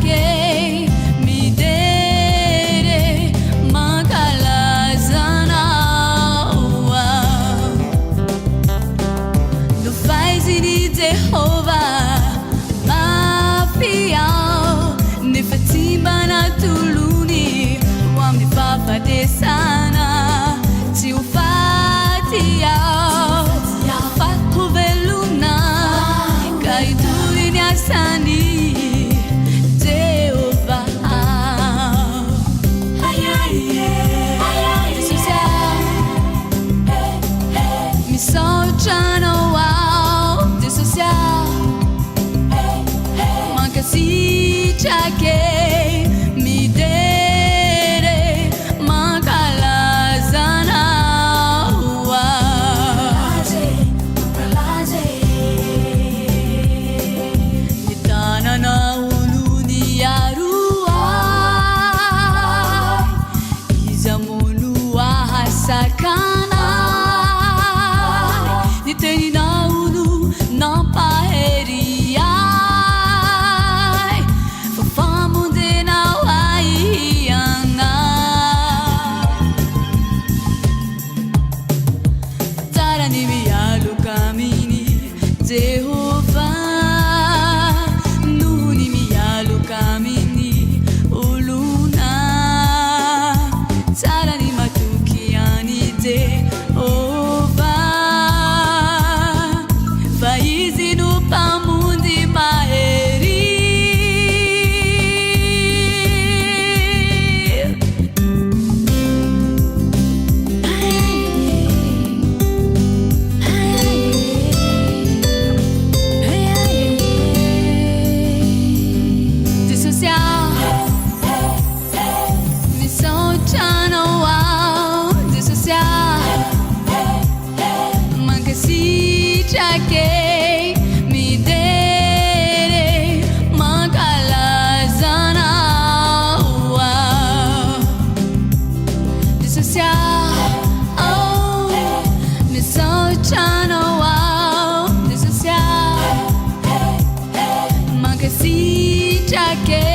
che mi dere manca la zana lo fai di Jehovah mafia ne fatima na tuluni wa mi papa de sana ti ufatia fa veluna kai tu sani Jehovah mi sociano wow dissociar manca si c'è che mi dere manca la zana na uluni arua izamulu hasakana niteni na ulu na paheria fafamu de na waiana tarani mialu kamini Jehovah kamini uluna sarani matukiani Jehovah faizi no pamundi maheri mi sociano wow dissociar manca si c'è che mi dere manca la zana wow dissociar oh mi sociano wow dissociar manca si c'è che